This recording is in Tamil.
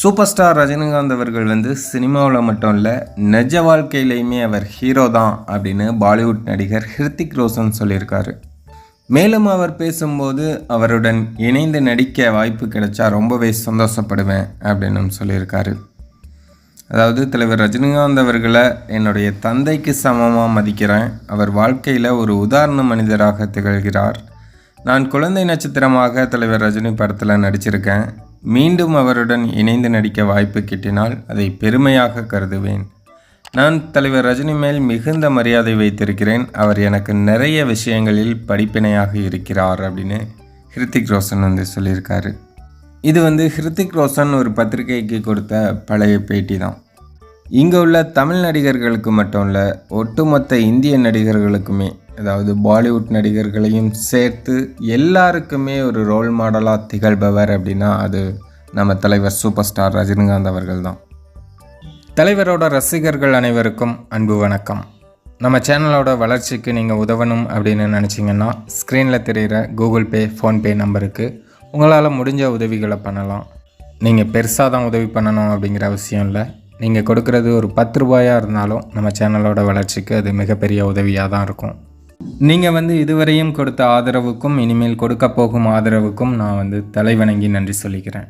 சூப்பர் ஸ்டார் ரஜினிகாந்த் அவர்கள் சினிமாவில் மட்டும் இல்லை, நிஜ வாழ்க்கையிலையுமே அவர் ஹீரோ தான் அப்படின்னு பாலிவுட் நடிகர் ஹிருத்திக் ரோஷன் சொல்லியிருக்காரு. மேலும் அவர் பேசும்போது அவருடன் இணைந்து நடிக்க வாய்ப்பு கிடைச்சா ரொம்பவே சந்தோஷப்படுவேன் அப்படின்னு சொல்லியிருக்காரு. அதாவது தலைவர் ரஜினிகாந்த் அவர்களை என்னுடைய தந்தைக்கு சமமாக மதிக்கிறேன். அவர் வாழ்க்கையில் ஒரு உதாரண மனிதராக திகழ்கிறார். நான் குழந்தை நட்சத்திரமாக தலைவர் ரஜினி படத்தில் நடிச்சிருக்கேன். மீண்டும் அவருடன் இணைந்து நடிக்க வாய்ப்பு கிட்டினால் அதை பெருமையாக கருதுவேன். நான் தலைவர் ரஜினி மேல் மிகுந்த மரியாதை வைத்திருக்கிறேன். அவர் எனக்கு நிறைய விஷயங்களில் படிப்பினையாக இருக்கிறார் அப்படின்னு ஹிருத்திக் ரோஷன் சொல்லியிருக்காரு. இது ஹிருத்திக் ரோஷன் ஒரு பத்திரிகைக்கு கொடுத்த பழைய பேட்டி தான். இங்கே உள்ள தமிழ் நடிகர்களுக்கு மட்டும் இல்லை, ஒட்டுமொத்த இந்திய நடிகர்களுக்குமே, அதாவது பாலிவுட் நடிகர்களையும் சேர்த்து எல்லாருக்குமே ஒரு ரோல் மாடலாக திகழ்பவர் அப்படின்னா அது நம்ம தலைவர் சூப்பர் ஸ்டார் ரஜினிகாந்த் அவர்கள் தான். தலைவரோட ரசிகர்கள் அனைவருக்கும் அன்பு வணக்கம். நம்ம சேனலோட வளர்ச்சிக்கு நீங்கள் உதவணும் அப்படின்னு நினச்சிங்கன்னா ஸ்க்ரீனில் தெரிகிற கூகுள் பே, ஃபோன்பே நம்பருக்கு உங்களால் முடிஞ்ச உதவிகளை பண்ணலாம். நீங்கள் பெருசாக தான் உதவி பண்ணணும் அப்படிங்கிற அவசியம் இல்லை. நீங்கள் கொடுக்குறது ஒரு 10 ரூபாயாக இருந்தாலும் நம்ம சேனலோட வளர்ச்சிக்கு அது மிகப்பெரிய உதவியாக தான் இருக்கும். நீங்கள் இதுவரையும் கொடுத்த ஆதரவுக்கும் இனிமேல் கொடுக்க போகும் ஆதரவுக்கும் நான் தலைவணங்கி நன்றி சொல்லிக்கிறேன்.